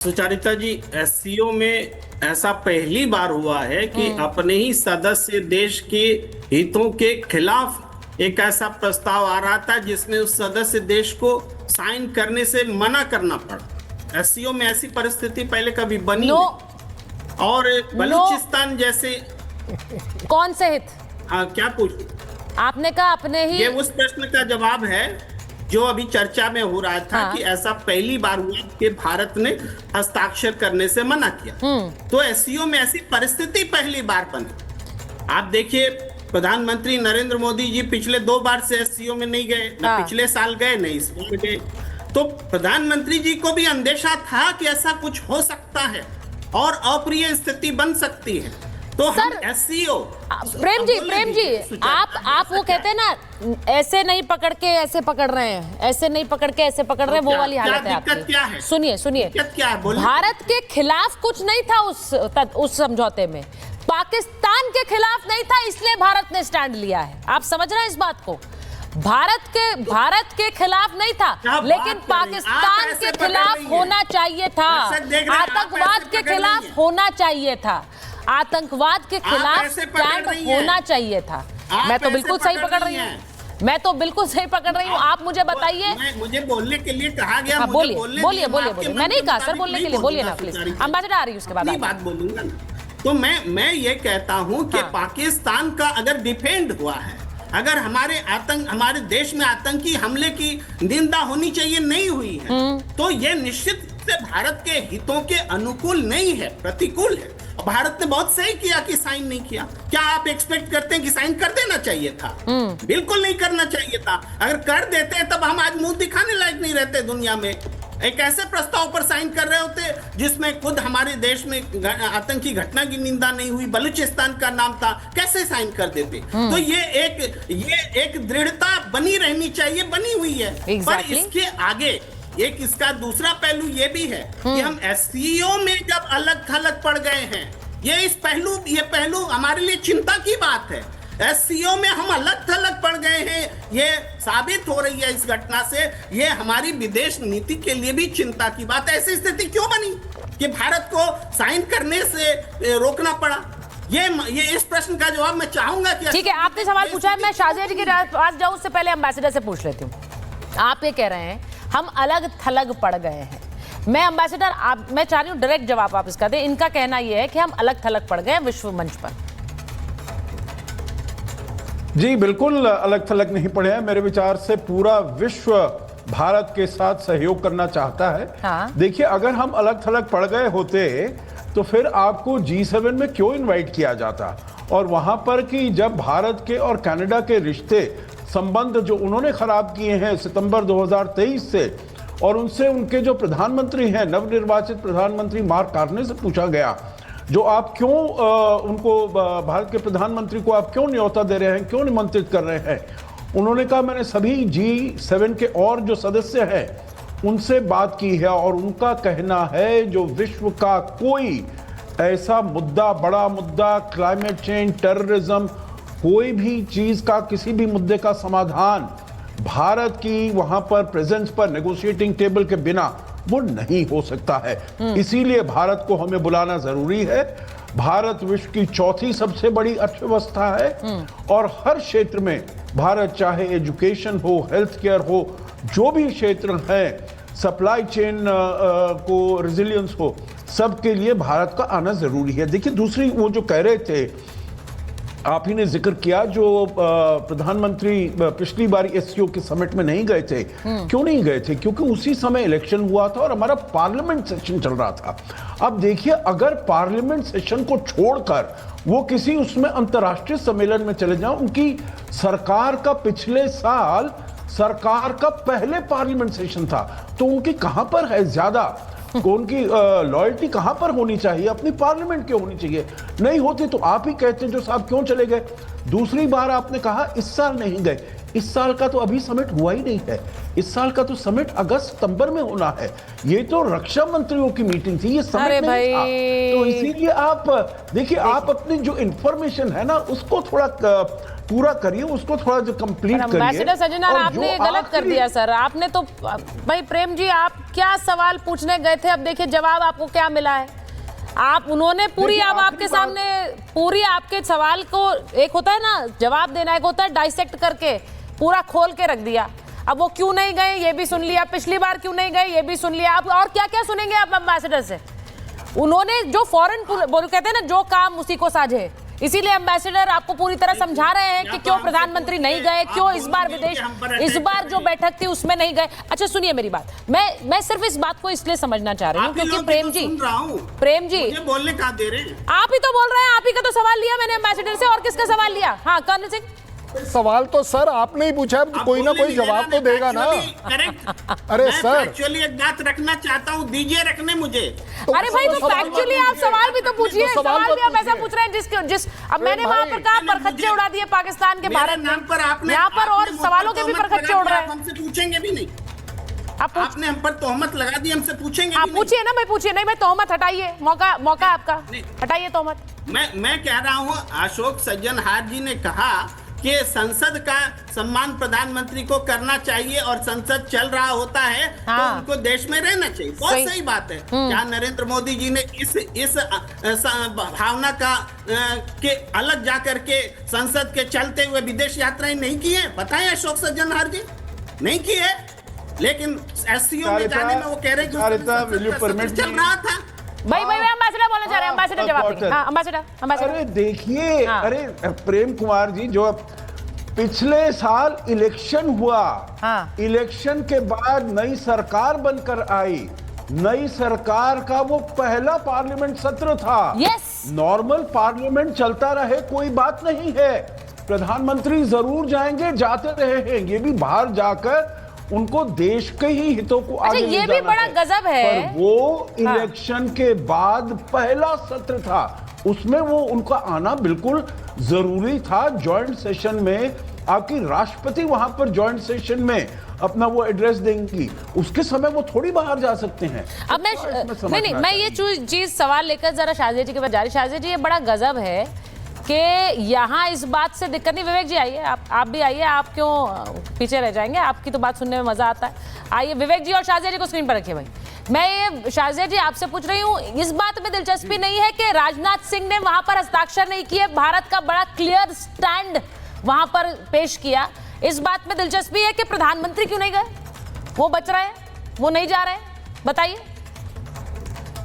सुचारिता जी, SCO में ऐसा पहली बार हुआ है कि अपने ही सदस्य देश के हितों के खिलाफ एक ऐसा प्रस्ताव आ रहा था जिसमें उस सदस्य देश को साइन करने से मना करना पड़ा। एससीओ में ऐसी परिस्थिति पहले कभी बनी नहीं। और बलूचिस्तान जैसे कौन से हित? हाँ, क्या पूछ? आपने कहा अपने ही। ये उस प्रश्न का जवाब है जो अभी चर्चा में हो रहा था। हाँ। कि ऐसा पहली बार हुआ कि भारत ने हस्ताक्षर करने से मना किया। तो एससीओ में ऐसी परिस्थिति पहली बार बनी। आप देखिए, प्रधानमंत्री नरेंद्र मोदी जी पिछले 2 बार से एससीओ में नहीं गए। न पिछले साल गए, न इस बार गए। तो प्रधानमंत्री जी को भी अंदेशा था कि ऐसा कुछ हो सकता है और अप्रिय स्थिति बन सकती है। तो हम एससीओ प्रेम जी आप वो कहते हैं ना, ऐसे नहीं पकड़ के ऐसे पकड़ रहे हैं, ऐसे नहीं पकड़ के ऐसे पकड़ रहे हैं, वो वाली हालत है आपकी। सुनिए भारत के खिलाफ कुछ नहीं था उस समझौते में, पाकिस्तान के खिलाफ नहीं था, इसलिए भारत ने स्टैंड लिया है। आप समझ रहे हैं इस बात को? भारत के खिलाफ नहीं था, लेकिन पाकिस्तान के खिलाफ होना चाहिए था, आतंकवाद के खिलाफ होना चाहिए था, आतंकवाद के खिलाफ स्टैंड होना चाहिए था। मैं तो बिल्कुल सही पकड़ रही हूँ, आप मुझे बताइए। मुझे बोलने के लिए कहा गया। बोलिए। मैं नहीं कहा सर बोलने के लिए, बोलिए ना प्लीज। एम्बेसडर आ रही है, उसके बाद बात बोलूंगा ना। तो मैं ये कहता हूँ कि पाकिस्तान का अगर डिफेंड हुआ है, अगर हमारे देश में आतंकी हमले की निंदा होनी चाहिए, नहीं हुई है, तो ये निश्चित से भारत के हितों के अनुकूल नहीं है, प्रतिकूल है। भारत ने बहुत सही किया कि साइन नहीं किया। क्या आप एक्सपेक्ट करते हैं कि साइन कर देना चाहिए था? बिल्कुल नहीं करना चाहिए था। अगर कर देते तब हम आज मुंह दिखाने लायक नहीं रहते दुनिया में। एक ऐसे प्रस्ताव पर साइन कर रहे होते जिसमें खुद हमारे देश में आतंकी घटना की निंदा नहीं हुई, बलूचिस्तान का नाम था, कैसे साइन कर देते? तो ये एक दृढ़ता बनी रहनी चाहिए, बनी हुई है। पर इसके आगे एक इसका दूसरा पहलू ये भी है कि हम एससीओ में जब अलग थलग पड़ गए हैं, ये पहलू हमारे लिए चिंता की बात है। एससीओ में हम अलग थलग पड़ गए हैं, ये साबित हो रही है इस घटना से। ये हमारी विदेश नीति के लिए भी चिंता की बात है। ऐसी स्थिति क्यों बनी कि भारत को साइन करने से रोकना पड़ा? ये इस प्रश्न का जवाब मैं चाहूंगा कि ठीक है, आपने सवाल पूछा है, मैं शाजिया जी के पास जाऊं उससे पहले एम्बेसडर से पूछ लेती हूँ। आप ये कह रहे हैं हम अलग थलग पड़ गए हैं। मैं एम्बेसडर मैं चाह रही हूँ डायरेक्ट जवाब आप इसका दें। इनका कहना यह है कि हम अलग थलग पड़ गए विश्व मंच पर। जी बिल्कुल अलग थलग नहीं पड़े हैं। मेरे विचार से पूरा विश्व भारत के साथ सहयोग करना चाहता है। हाँ। देखिए, अगर हम अलग थलग पड़ गए होते तो फिर आपको G7 में क्यों इनवाइट किया जाता? और वहां पर कि जब भारत के और कनाडा के रिश्ते संबंध जो उन्होंने खराब किए हैं सितंबर 2023 से, और उनसे उनके जो प्रधानमंत्री हैं, नवनिर्वाचित प्रधानमंत्री मार्क कार्ने से पूछा गया, जो आप क्यों उनको भारत के प्रधानमंत्री को आप क्यों न्योता दे रहे हैं, क्यों निमंत्रित कर रहे हैं? उन्होंने कहा मैंने सभी G7 के और जो सदस्य हैं उनसे बात की है और उनका कहना है जो विश्व का कोई ऐसा मुद्दा, बड़ा मुद्दा, क्लाइमेट चेंज, टेररिज्म, कोई भी चीज का, किसी भी मुद्दे का समाधान भारत की वहां पर प्रेजेंस पर नेगोशिएटिंग टेबल के बिना वो नहीं हो सकता है। इसीलिए भारत को हमें बुलाना जरूरी है। भारत विश्व की 4थी सबसे बड़ी अर्थव्यवस्था है और हर क्षेत्र में भारत, चाहे एजुकेशन हो, हेल्थ केयर हो, जो भी क्षेत्र है, सप्लाई चेन को रेजिलियंस हो, सबके लिए भारत का आना जरूरी है। देखिए, दूसरी वो जो कह रहे थे, आप ही ने जिक्र किया, जो प्रधानमंत्री पिछली बार एससीओ के समिट में नहीं गए थे। क्यों नहीं गए थे? क्योंकि उसी समय इलेक्शन हुआ था और हमारा पार्लियामेंट सेशन चल रहा था। अब देखिए, अगर पार्लियामेंट सेशन को छोड़कर वो किसी उसमें अंतर्राष्ट्रीय सम्मेलन में चले जाएं, उनकी सरकार का पिछले साल सरकार का पहले पार्लियामेंट सेशन था, तो उनकी कहां पर है ज्यादा, उनकी लॉयल्टी कहां पर होनी चाहिए? अपनी पार्लियामेंट क्यों होनी चाहिए? नहीं होती तो आप ही कहते हैं जो साहब क्यों चले गए। दूसरी बार आपने कहा इस साल नहीं गए। इस साल का तो अभी समिट हुआ ही नहीं है। इस साल का तो समिट अगस्त सितंबर में होना है। ये तो रक्षा मंत्रियों की मीटिंग थी, ये समिट नहीं था। तो इसीलिए आप देखिए, आप अपनी जो इंफॉर्मेशन है ना उसको थोड़ा पूरा करिए, उसको थोड़ा जो कंप्लीट करिए। एम्बेसडर सज्जनर, आपने गलत कर दिया सर। आपने तो भाई प्रेम जी, आप क्या सवाल पूछने गए थे, अब देखिए जवाब आपको क्या मिला है। उन्होंने पूरी, अब आपके सामने पूरी आपके सवाल को, एक होता है ना जवाब देना, एक होता है डाइसेक्ट करके पूरा खोल के रख दिया। अब वो क्यों नहीं गए ये भी सुन लिया, पिछली बार क्यों नहीं गए ये भी सुन लिया, अब और क्या क्या सुनेंगे आप एम्बेसडर से। उन्होंने जो फॉरेन कहते हैं ना, जो काम उसी को साझे, इसीलिए एम्बेसडर आपको पूरी तरह समझा रहे हैं कि क्यों प्रधानमंत्री नहीं गए, क्यों इस बार इस बार जो बैठक थी उसमें नहीं गए। अच्छा सुनिए मेरी बात, मैं सिर्फ इस बात को इसलिए समझना चाह रही हूँ क्योंकि प्रेम जी बोलने का दे रहे, आप ही तो बोल रहे हैं, आप ही का तो सवाल लिया मैंने एम्बेसडर से, और किसका सवाल लिया। हाँ कर्नल सिंह, सवाल तो सर आपने ही पूछा, कोई ना कोई जवाब तो देगा ना। अरे सर एक्चुअली एक बात रखना चाहता हूँ, दीजिए रखने मुझे। अरे भाई तो फैक्चुअली आप सवाल भी तो पूछिए, सवाल भी आप ऐसा पूछ रहे हैं जिस अब मैंने वहाँ पर कहा परखच्चे उड़ा दिए पाकिस्तान के भारत नाम पर, आपने यहाँ पर और सवालों के भी परखच्चे उड़ रहे हैं। हमसे पूछेंगे भी नहीं, आपने हम पर तोहमत लगा दी, हमसे पूछेंगे। आप पूछिए ना, मैं पूछिए नहीं, मैं तोहमत हटाइए, मौका आपका, हटाइए तोहमत। मैं कह रहा हूँ, अशोक सज्जनहार जी ने कहा कि संसद का सम्मान प्रधानमंत्री को करना चाहिए और संसद चल रहा होता है तो उनको देश में रहना चाहिए। बहुत सही बात है। क्या नरेंद्र मोदी जी ने इस भावना का के अलग जाकर के संसद के चलते हुए विदेश यात्राएं नहीं की है? बताएं अशोक सज्जनहार जी, नहीं की है, लेकिन एससीओ में जाने में वो कह रहे हैं चल रहा था। भाई एम्बेसडर बोलना चाह रहे हैं, एम्बेसडर जवाब देंगे। हाँ एम्बेसडर। अरे देखिए, अरे प्रेम कुमार जी, जो पिछले साल इलेक्शन हुआ, इलेक्शन के बाद नई सरकार बनकर आई, नई सरकार का वो पहला पार्लियामेंट सत्र था। नॉर्मल पार्लियामेंट चलता रहे, कोई बात नहीं है, प्रधानमंत्री जरूर जाएंगे, जाते रहेंगे, ये भी बाहर जाकर उनको देश के ही हितों को आगे ले जाना ये भी बड़ा गजब है। पर वो इलेक्शन के बाद पहला सत्र था, उसमें वो उनका आना बिल्कुल जरूरी था। जॉइंट सेशन में आपकी राष्ट्रपति वहां पर जॉइंट सेशन में अपना वो एड्रेस देंगी, उसके समय वो थोड़ी बाहर जा सकते हैं। अब मैं ये चीज सवाल लेकर जरा शाहजी जी के पास जा रही। शाहजी जी, ये बड़ा गजब है कि यहाँ इस बात से दिक्कत नहीं। विवेक जी आइए, आप भी आइए, आप क्यों पीछे रह जाएंगे, आपकी तो बात सुनने में मजा आता है। आइए विवेक जी और शाहजिया जी को स्क्रीन पर रखिए। भाई मैं ये शाहजिया जी आपसे पूछ रही हूँ, इस बात में दिलचस्पी नहीं है कि राजनाथ सिंह ने वहां पर हस्ताक्षर नहीं किए, भारत का बड़ा क्लियर स्टैंड वहां पर पेश किया, इस बात में दिलचस्पी है कि प्रधानमंत्री क्यों नहीं गए, वो बच रहे हैं, वो नहीं जा रहे हैं, बताइए।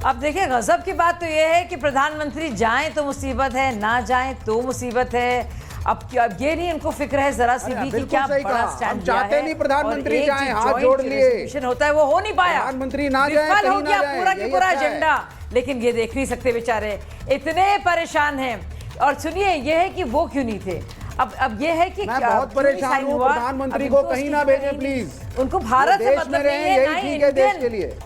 अब देखिए, गजब की बात तो ये है कि प्रधानमंत्री जाएं तो मुसीबत है, ना जाएं तो मुसीबत है। अब ये नहीं उनको फिक्र है जरा सी भी कि क्या बड़ा स्टैंड चाहते नहीं प्रधानमंत्री जाएं, हाथ जोड़ लिए होता है, वो हो नहीं पाया, प्रधानमंत्री ना जाए, विफल हो गया पूरा की पूरा एजेंडा। लेकिन ये देख नहीं सकते बेचारे, इतने परेशान हैं। और सुनिए, ये है कि वो क्यों नहीं थे। अब ये है कि मैं बहुत परेशान हूँ, प्रधानमंत्री को कहीं ना भेजें प्लीज, उनको भारत से मतलब नहीं है, यही ठीक है देश के लिए।